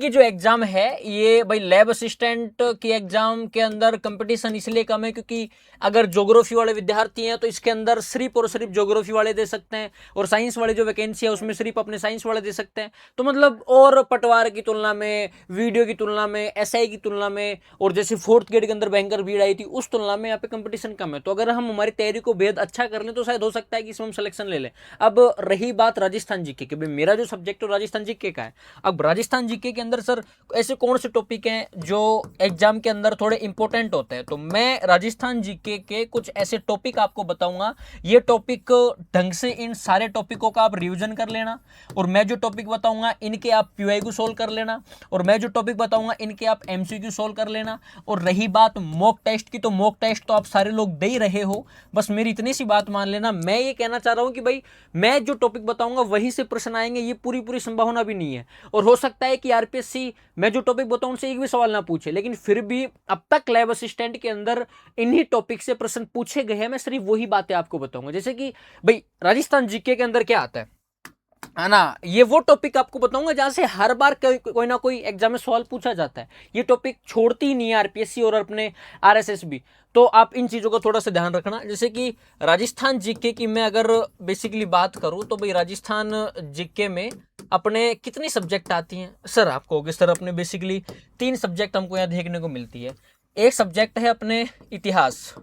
कि जो एग्जाम है ये भाई लैब असिस्टेंट की एग्जाम के अंदर कंपटीशन इसलिए कम है क्योंकि अगर ज्योग्राफी वाले विद्यार्थी हैं तो इसके अंदर सिर्फ और सिर्फ ज्योग्राफी वाले दे सकते हैं, और साइंस वाले जो वैकेंसी है उसमें सिर्फ अपने साइंस वाले दे सकते हैं। तो मतलब और पटवार की तुलना में, वीडियो की तुलना में, एसआई की तुलना में, और जैसे फोर्थ ग्रेड के अंदर भयंकर भीड़ आई थी उस तुलना में यहाँ पे कंपटीशन कम है। तो अगर हम हमारी तैयारी को बेहद अच्छा कर लें तो शायद हो सकता है कि इसमें हम सिलेक्शन ले लें। अब रही बात राजस्थान जीके की, मेरा जो सब्जेक्ट है राजस्थान जीके का है। अब राजस्थान जीके के अंदर सर ऐसे कौन से टॉपिक हैं जो एग्जाम के अंदर थोड़े इंपॉर्टेंट होते हैं, तो मैं राजस्थान जीके के कुछ ऐसे टॉपिक आपको बताऊंगा। ये टॉपिक ढंग से इन सारे टॉपिकों का आप रिवीजन कर लेना, और मैं जो टॉपिक बताऊंगा इनके आप पीवाईक्यू सोल्व कर लेना, और मैं जो टॉपिक बताऊंगा इनके आप एमसीक्यू सोल्व कर लेना। और रही बात मॉक टेस्ट की, तो मॉक टेस्ट तो आप सारे लोग दे ही रहे हो, बस मेरी इतनी सी बात मान लेना। मैं ये कहना चाह रहा हूं कि भाई मैं जो टॉपिक बताऊंगा वहीं से प्रश्न आएंगे, ये पूरी पूरी संभावना भी नहीं है। और हो सकता है कि आरपीएससी मैं जो टॉपिक बताऊं उनसे एक भी सवाल ना पूछे, लेकिन फिर भी अब तक लैब असिस्टेंट के अंदर इन्हीं टॉपिक से प्रश्न पूछे गए हैं। मैं सिर्फ वही बातें आपको बताऊंगा, जैसे कि भाई राजस्थान जीके के अंदर क्या आता है ना, ये वो टॉपिक आपको बताऊंगा जहां से हर बार कोई ना कोई एग्जाम में सवाल पूछा जाता है। ये टॉपिक छोड़ती ही नहीं है आरपीएससी और अपने आरएसएस भी। तो आप इन चीजों का थोड़ा सा ध्यान रखना। जैसे कि राजस्थान जीके की मैं अगर बेसिकली बात करूं तो भाई राजस्थान जीके में अपने कितनी सब्जेक्ट आती हैं सर, आप कहोगे सर अपने बेसिकली 3 सब्जेक्ट हमको यहाँ देखने को मिलती है। एक सब्जेक्ट है अपने इतिहास।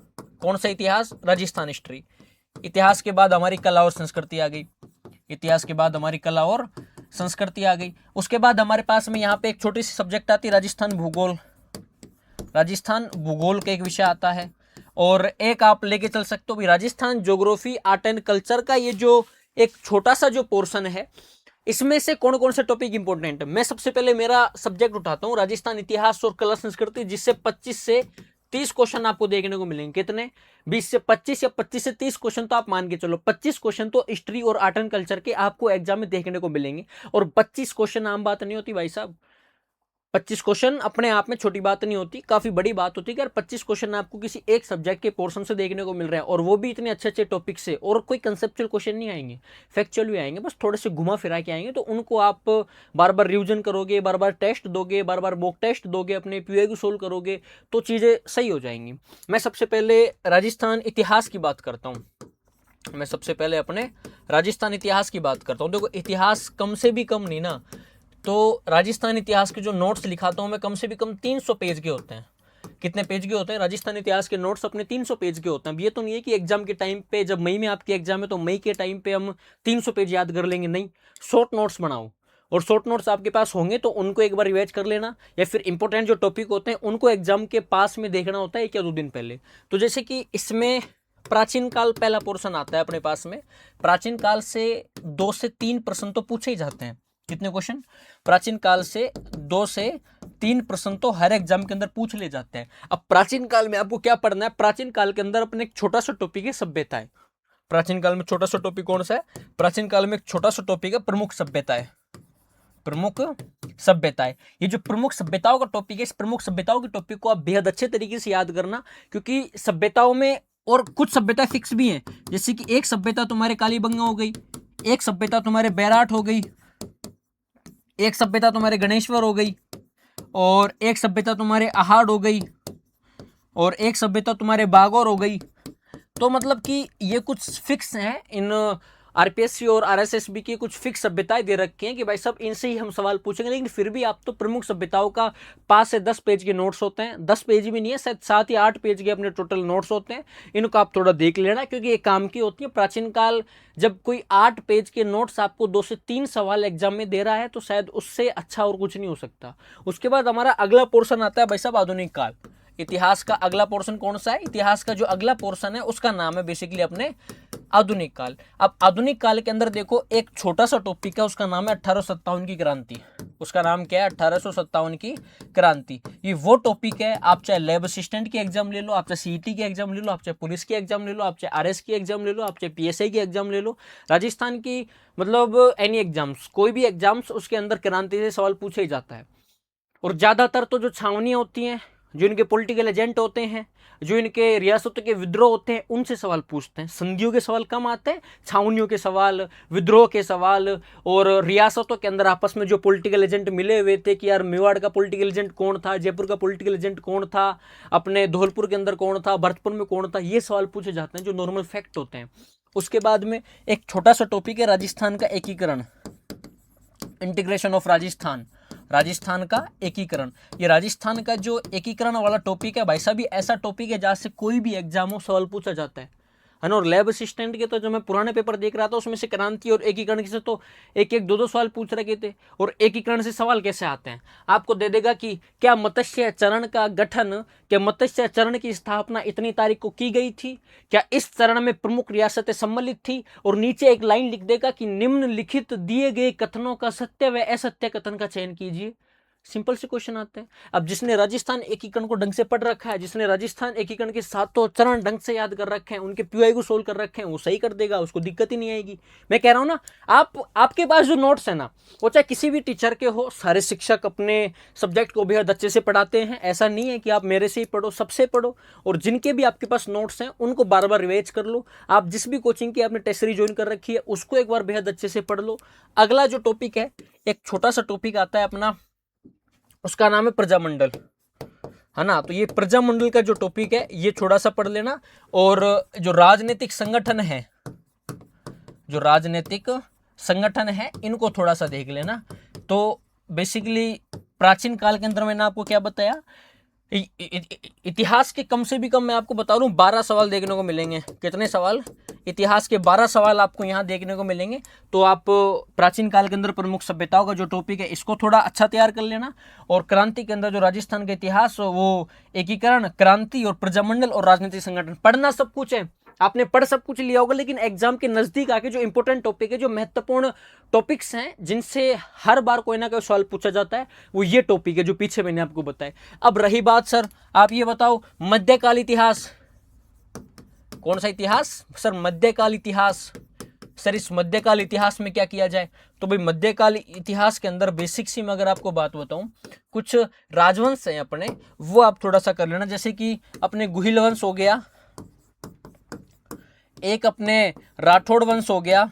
कौन सा इतिहास? राजस्थान हिस्ट्री। इतिहास के बाद हमारी कला और संस्कृति आ गई। इतिहास के बाद हमारी कला और संस्कृति आ गई। उसके बाद हमारे पास में यहाँ पे एक छोटी सी सब्जेक्ट आती है राजस्थान भूगोल। राजस्थान भूगोल का एक विषय आता है। और एक आप लेके चल सकते हो भी Rajasthan geography art and culture का ये जो एक छोटा सा जो पोर्शन है, इसमें से कौन कौन से टॉपिक इंपॉर्टेंट है। मैं सबसे पहले मेरा सब्जेक्ट उठाता हूं राजस्थान इतिहास और कला संस्कृति, जिससे 25 से 30 क्वेश्चन आपको देखने को मिलेंगे। कितने? 20 से 25 या 25 से 30 क्वेश्चन तो आप मान के चलो। 25 क्वेश्चन तो हिस्ट्री और आर्ट एंड कल्चर के आपको एग्जाम में देखने को मिलेंगे। और 25 क्वेश्चन आम बात नहीं होती भाई साहब। 25 क्वेश्चन अपने आप में छोटी बात नहीं होती, काफी बड़ी बात होती है कि यार 25 क्वेश्चन आपको किसी एक सब्जेक्ट के पोर्शन से देखने को मिल रहे हैं, और वो भी इतने अच्छे अच्छे टॉपिक से। और कोई कंसेप्चुअल क्वेश्चन नहीं आएंगे, फैक्चुअल भी आएंगे, बस थोड़े से घुमा फिरा के आएंगे। तो उनको आप बार बार रिविजन करोगे, बार बार टेस्ट दोगे, बार बार मॉक टेस्ट दोगे, अपने पीवाईक्यू सोल्व करोगे, तो चीजें सही हो जाएंगी। मैं सबसे पहले राजस्थान इतिहास की बात करता हूँ। मैं सबसे पहले अपने राजस्थान इतिहास की बात करता हूँ। देखो इतिहास कम से भी कम नहीं ना, तो राजस्थान इतिहास के जो नोट्स लिखाता हूं मैं कम से भी कम 300 पेज के होते हैं। कितने पेज के होते हैं? राजस्थान इतिहास के नोट्स अपने 300 पेज के होते हैं। अब ये तो नहीं है कि एग्जाम के टाइम पे, जब मई में आपकी एग्जाम है तो मई के टाइम पे हम 300 पेज याद कर लेंगे, नहीं। शॉर्ट नोट्स बनाओ, और शॉर्ट नोट्स आपके पास होंगे तो उनको एक बार रिवाइज कर लेना, या फिर इंपॉर्टेंट जो टॉपिक होते हैं उनको एग्जाम के पास में देखना होता है 1 या 2 दिन पहले। तो जैसे कि इसमें प्राचीन काल पहला पोर्शन आता है अपने पास में। प्राचीन काल से 2 से 3 प्रश्न तो पूछे ही जाते हैं। कितने क्वेश्चन? प्राचीन काल से 2 से 3 प्रश्न तो हर एग्जाम के अंदर पूछ ले जाते हैं। अब प्राचीन काल में आपको क्या पढ़ना है? प्राचीन काल के अंदर अपने एक छोटा सा टॉपिक है सभ्यताएं। प्राचीन काल में छोटा सा टॉपिक कौन सा है? प्राचीन काल में एक छोटा सा टॉपिक है प्रमुख सभ्यताएं। प्रमुख सभ्यताएं, ये जो प्रमुख सभ्यताओं का टॉपिक है, इस प्रमुख सभ्यताओं के टॉपिक को आप बेहद अच्छे तरीके से याद करना, क्योंकि सभ्यताओं में और कुछ सभ्यता फिक्स भी हैं। जैसे कि एक सभ्यता तुम्हारे कालीबंगा हो गई, एक सभ्यता तुम्हारे बैराट हो गई, एक सभ्यता तुम्हारे गणेश्वर हो गई, और एक सभ्यता तुम्हारे आहाड़ हो गई, और एक सभ्यता तुम्हारे बागौर हो गई। तो मतलब कि ये कुछ फिक्स हैं। इन आरपीएससी और आरएसएसबी की कुछ फिक्स सभ्यताएं दे रखी हैं कि भाई सब इनसे ही हम सवाल पूछेंगे। लेकिन फिर भी आप तो प्रमुख सभ्यताओं का 5 से 10 पेज के नोट्स होते हैं। 10 पेज भी नहीं है, शायद 7 या 8 पेज के अपने टोटल नोट्स होते हैं। इनको आप थोड़ा देख लेना, क्योंकि ये काम की होती है। प्राचीन काल जब कोई 8 पेज के नोट्स आपको 2 से 3 सवाल एग्जाम में दे रहा है, तो शायद उससे अच्छा और कुछ नहीं हो सकता। उसके बाद हमारा अगला पोर्शन आता है भाई साहब आधुनिक काल। इतिहास का अगला पोर्शन कौन सा है? इतिहास का जो अगला पोर्शन है उसका नाम है बेसिकली अपने आधुनिक काल। अब आधुनिक काल के अंदर देखो एक छोटा सा टॉपिक है, उसका नाम है 1857 की क्रांति। उसका नाम क्या है? 1857 की क्रांति। ये वो टॉपिक है, आप चाहे लैब असिस्टेंट की एग्जाम ले लो, आप चाहे सीईटी की एग्जाम ले लो, आप चाहे पुलिस की एग्जाम ले लो, आप चाहे आरएस की एग्जाम ले लो, आप चाहे पीएसआई की एग्जाम ले लो, राजस्थान की मतलब एनी एग्जाम्स, कोई भी एग्जाम्स, उसके अंदर क्रांति से सवाल पूछा ही जाता है। और ज्यादातर तो जो छावनियां होती हैं, जो इनके पॉलिटिकल एजेंट होते हैं, जो इनके रियासतों के विद्रोह होते हैं, उनसे सवाल पूछते हैं। संधियों के सवाल कम आते हैं, छावनियों के सवाल, विद्रोह के सवाल, और रियासतों के अंदर आपस में जो पॉलिटिकल एजेंट मिले हुए थे कि यार मेवाड़ का पॉलिटिकल एजेंट कौन था, जयपुर का पॉलिटिकल एजेंट कौन था, अपने धौलपुर के अंदर कौन था, भरतपुर में कौन था, ये सवाल पूछे जाते हैं जो नॉर्मल फैक्ट होते हैं। उसके बाद में एक छोटा सा टॉपिक है राजस्थान का एकीकरण, इंटीग्रेशन ऑफ राजस्थान, राजस्थान का एकीकरण। ये राजस्थान का जो एकीकरण वाला टॉपिक है भाई साहब, ये ऐसा टॉपिक है जहाँ से कोई भी एग्जाम हो सवाल पूछा जाता है ना। और लैब असिस्टेंट के तो जो मैं पुराने पेपर देख रहा था उसमें से क्रांति और एकीकरण से तो एक एक दो सवाल पूछ रखे थे। और एकीकरण से सवाल कैसे आते हैं, आपको दे देगा कि क्या मत्स्य चरण का गठन, क्या मत्स्य चरण की स्थापना इतनी तारीख को की गई थी, क्या इस चरण में प्रमुख रियासतें सम्मिलित थी, और नीचे एक लाइन लिख देगा कि निम्नलिखित दिए गए कथनों का सत्य व असत्य कथन का चयन कीजिए। सिंपल से क्वेश्चन आते हैं। अब जिसने राजस्थान एकीकरण को ढंग से पढ़ रखा है, जिसने राजस्थान एकीकरण के सातों चरण ढंग से याद कर रखे हैं, उनके पीवाई को सोल्व कर रखे हैं, वो सही कर देगा, उसको दिक्कत ही नहीं आएगी। मैं कह रहा हूं ना, आपके पास जो नोट्स है ना, वो चाहे किसी भी टीचर के हो, सारे शिक्षक अपने सब्जेक्ट को बेहद अच्छे से पढ़ाते हैं। ऐसा नहीं है कि आप मेरे से ही पढ़ो, सबसे पढ़ो, और जिनके भी आपके पास नोट्स हैं उनको बार बार रिवाइज कर लो। आप जिस भी कोचिंग की आपने टेस्ट सीरीज ज्वाइन कर रखी है उसको एक बार बेहद अच्छे से पढ़ लो। अगला जो टॉपिक है, एक छोटा सा टॉपिक आता है अपना, उसका नाम है प्रजामंडल, है ना। तो ये प्रजामंडल का जो टॉपिक है ये थोड़ा सा पढ़ लेना। और जो राजनीतिक संगठन है, जो राजनीतिक संगठन है, इनको थोड़ा सा देख लेना। तो बेसिकली प्राचीन काल के अंदर मैंने आपको क्या बताया, इतिहास के कम से भी कम मैं आपको बता दूं 12 सवाल देखने को मिलेंगे। कितने सवाल? इतिहास के 12 सवाल आपको यहाँ देखने को मिलेंगे। तो आप प्राचीन काल के अंदर प्रमुख सभ्यताओं का जो टॉपिक है इसको थोड़ा अच्छा तैयार कर लेना। और क्रांति के अंदर जो राजस्थान का इतिहास, वो एकीकरण, क्रांति और प्रजामंडल और राजनीतिक संगठन, पढ़ना सब कुछ है, आपने पढ़ सब कुछ लिया होगा, लेकिन एग्जाम के नजदीक आके जो इंपॉर्टेंट टॉपिक है, जो महत्वपूर्ण टॉपिक्स हैं, जिनसे हर बार कोई ना कोई सवाल पूछा जाता है, वो ये टॉपिक है जो पीछे मैंने आपको बताया। अब रही बात सर, आप ये बताओ मध्यकाल इतिहास, कौन सा इतिहास सर? मध्यकाल इतिहास। सर इस मध्यकाल इतिहास में क्या किया जाए? तो भाई मध्यकाल इतिहास के अंदर बेसिक सी मैं अगर आपको बात बताऊं, कुछ राजवंश हैं अपने, वो आप थोड़ा सा कर लेना। जैसे कि अपने गुहिल वंश हो गया, एक अपने राठौड़ वंश हो गया,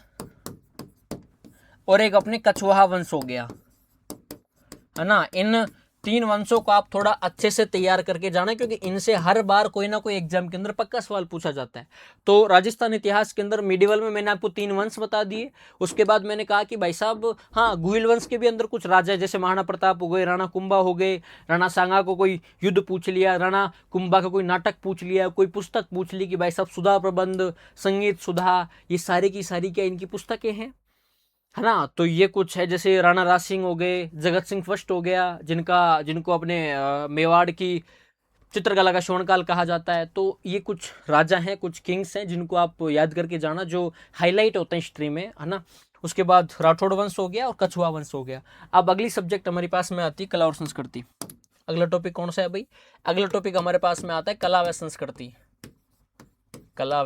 और एक अपने कछवाहा वंश हो गया, है ना। इन 3 वंशों को आप थोड़ा अच्छे से तैयार करके जाना, क्योंकि इनसे हर बार कोई ना कोई एग्जाम के अंदर पक्का सवाल पूछा जाता है। तो राजस्थान इतिहास के अंदर मिडिवल में मैंने आपको 3 वंश बता दिए। उसके बाद मैंने कहा कि भाई साहब हाँ, गुहिल वंश के भी अंदर कुछ राजा है, जैसे महाराणा प्रताप हो गए, राणा कुंभा हो गए, राणा सांगा को कोई युद्ध पूछ लिया, राणा कुंभा का कोई नाटक पूछ लिया, कोई पुस्तक पूछ ली कि भाई साहब सुधा प्रबंध, संगीत सुधा, ये सारी की सारी क्या इनकी पुस्तकें हैं, है ना। तो ये कुछ है, जैसे राणा राज सिंह हो गए, जगत सिंह फर्स्ट हो गया, जिनको अपने मेवाड़ की चित्रकला का स्वर्णकाल कहा जाता है। तो ये कुछ राजा हैं, कुछ किंग्स हैं, जिनको आप याद करके जाना, जो हाईलाइट होते हैं हिस्ट्री में, है ना। उसके बाद राठौड़ वंश हो गया और कछुआ वंश हो गया। अब अगली सब्जेक्ट हमारे पास में आती है कला और संस्कृति। अगला टॉपिक कौन सा है भाई? अगला टॉपिक हमारे पास में आता है कला व संस्कृति। कला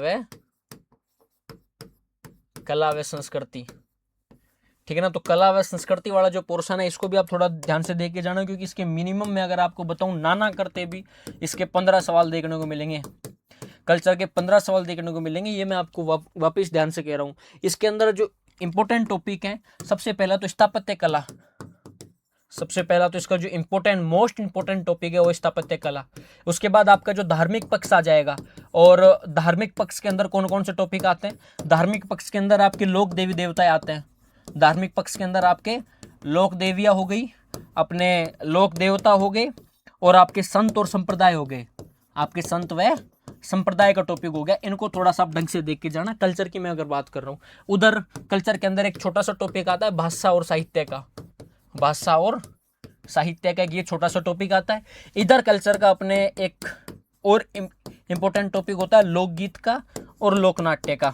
व संस्कृति, ठीक है ना। तो कला व संस्कृति वाला जो पोर्शन है, इसको भी आप थोड़ा ध्यान से देख के जाना, क्योंकि इसके मिनिमम में अगर आपको बताऊं ना करते भी इसके 15 सवाल देखने को मिलेंगे। कल्चर के 15 सवाल देखने को मिलेंगे, ये मैं आपको वापस ध्यान से कह रहा हूँ। इसके अंदर जो इंपॉर्टेंट टॉपिक है, सबसे पहला तो स्थापत्य कला, सबसे पहला तो इसका जो मोस्ट इंपोर्टेंट टॉपिक है वो स्थापत्य कला। उसके बाद आपका जो धार्मिक पक्ष आ जाएगा, और धार्मिक पक्ष के अंदर कौन कौन से टॉपिक आते हैं? धार्मिक पक्ष के अंदर आपके लोक देवी देवताएं आते हैं। धार्मिक पक्ष के अंदर आपके लोक देवियां हो गई, अपने लोक देवता हो गए, और आपके संत और संप्रदाय हो गए, आपके संत व संप्रदाय का टॉपिक हो गया। इनको थोड़ा सा आप ढंग से देख के जाना। कल्चर की मैं अगर बात कर रहा हूँ, उधर कल्चर के अंदर एक छोटा सा टॉपिक आता है भाषा और साहित्य का, भाषा और साहित्य का ये छोटा सा टॉपिक आता है। इधर कल्चर का अपने एक और इम्पोर्टेंट टॉपिक होता है लोकगीत का और लोकनाट्य का,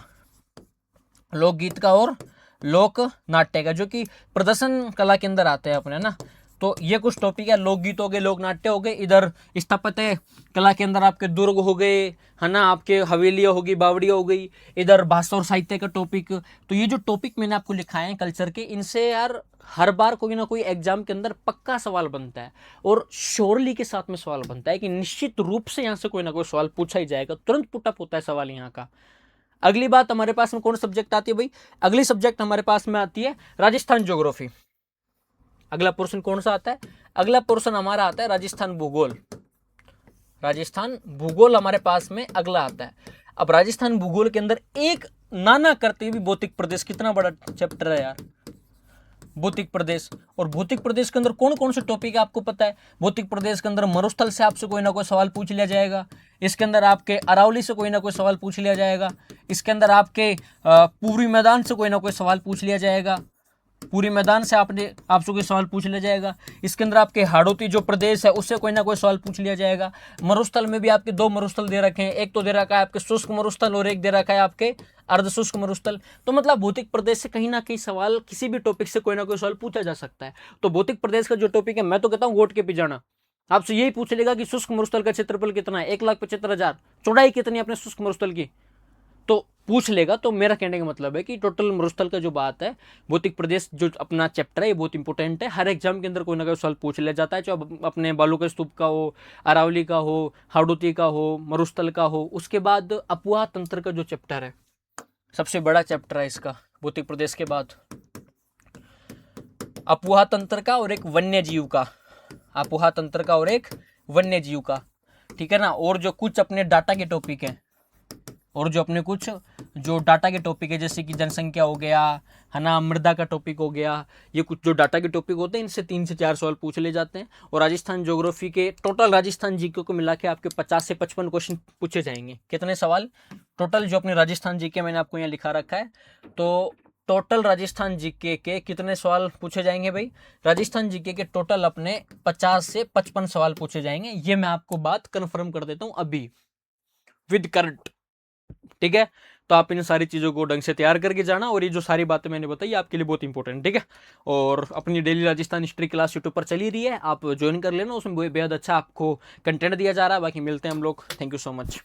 लोकगीत का और लोक नाट्य का, जो कि प्रदर्शन कला के अंदर आते हैं अपने ना। तो ये कुछ टॉपिक है, लोकगीत हो गए, लोक नाट्य हो गए। इधर स्थापत्य कला के अंदर आपके दुर्ग हो गए, है ना, आपके हवेलियाँ होगी, बावड़ियाँ हो गई। इधर भाषा और साहित्य का टॉपिक। तो ये जो टॉपिक मैंने आपको लिखाए हैं कल्चर के, इनसे यार हर बार कोई ना कोई एग्जाम के अंदर पक्का सवाल बनता है और श्योरली के साथ में सवाल बनता है कि निश्चित रूप से यहां से कोई ना कोई सवाल पूछा ही जाएगा, तुरंत पुटअप होता है सवाल यहाँ का। अगली बात हमारे पास में कौन सब्जेक्ट आती है भाई? अगली सब्जेक्ट हमारे पास में आती है राजस्थान ज्योग्राफी। अगला पोर्शन कौन सा आता है? अगला पोर्शन हमारा आता है राजस्थान भूगोल। राजस्थान भूगोल हमारे पास में अगला आता है। अब राजस्थान भूगोल के अंदर एक नाना करते हुए भौतिक प्रदेश, कितना बड़ा चैप्टर है यार भौतिक प्रदेश। और भौतिक प्रदेश के अंदर कौन कौन से टॉपिक है आपको पता है? भौतिक प्रदेश के अंदर मरुस्थल से आपसे कोई ना कोई सवाल पूछ लिया जाएगा, इसके अंदर आपके अरावली से कोई ना कोई सवाल पूछ लिया जाएगा, इसके अंदर आपके पूर्वी मैदान से कोई ना कोई सवाल पूछ लिया जाएगा, पूरी मैदान से आपसे कोई सवाल पूछ लिया जाएगा, इसके अंदर आपके हाड़ौती जो प्रदेश है उससे कोई ना कोई सवाल पूछ लिया जाएगा। मरुस्थल में भी आपके दो मरुस्थल दे रखे हैं, एक तो दे रखा है आपके शुष्क मरुस्थल और एक दे रखा है आपके अर्धशुष्क मरुस्थल। तो मतलब भौतिक प्रदेश से कहीं ना कहीं सवाल, किसी भी टॉपिक से कोई ना कोई सवाल पूछा जा सकता है। तो भौतिक प्रदेश का जो टॉपिक है, मैं तो कहता हूँ गोट के पिजाना। आपसे यही पूछ लेगा कि शुष्क मरुस्थल का क्षेत्रफल कितना है, 1,75,000, चौड़ाई कितनी है अपने शुष्क मरुस्थल की, तो पूछ लेगा। तो मेरा कहने का मतलब है कि टोटल मरुस्थल का जो बात है, भौतिक प्रदेश जो अपना चैप्टर है, ये बहुत इंपॉर्टेंट है। हर एग्जाम के अंदर कोई ना कोई सवाल पूछ लिया जाता है, चाहे अपने बालू के स्तूप का हो, अरावली का हो, हाड़ौती का हो, मरुस्थल का हो। उसके बाद अपुआ तंत्र का जो चैप्टर है, सबसे बड़ा चैप्टर है इसका भौतिक प्रदेश के बाद, अपुआ तंत्र का और एक वन्य जीव का, अपुआ तंत्र का और एक वन्य जीव का, ठीक है ना। और जो कुछ अपने डाटा के टॉपिक हैं, और जो अपने कुछ जो डाटा के टॉपिक है, जैसे कि जनसंख्या हो गया, है ना, मृदा का टॉपिक हो गया, ये कुछ जो डाटा के टॉपिक होते हैं, इनसे 3 से 4 सवाल पूछ ले जाते हैं। और राजस्थान ज्योग्राफी के टोटल राजस्थान जीके को मिला के आपके 50 से 55 क्वेश्चन पूछे जाएंगे। कितने सवाल टोटल जो अपने राजस्थान जीके मैंने आपको यहाँ लिखा रखा है, तो टोटल राजस्थान जीके के कितने सवाल पूछे जाएंगे भाई? राजस्थान जीके के टोटल अपने 50 से 55 सवाल पूछे जाएंगे। ये मैं आपको बात कन्फर्म कर देता हूँ अभी विद करंट, ठीक है। तो आप इन सारी चीज़ों को ढंग से तैयार करके जाना, और ये जो सारी बातें मैंने बताई आपके लिए बहुत इंपॉर्टेंट, ठीक है। और अपनी daily Rajasthan history class YouTube पर चली रही है, आप ज्वाइन कर लेना, उसमें बेहद अच्छा आपको कंटेंट दिया जा रहा है। बाकी मिलते हैं हम लोग, थैंक यू सो मच।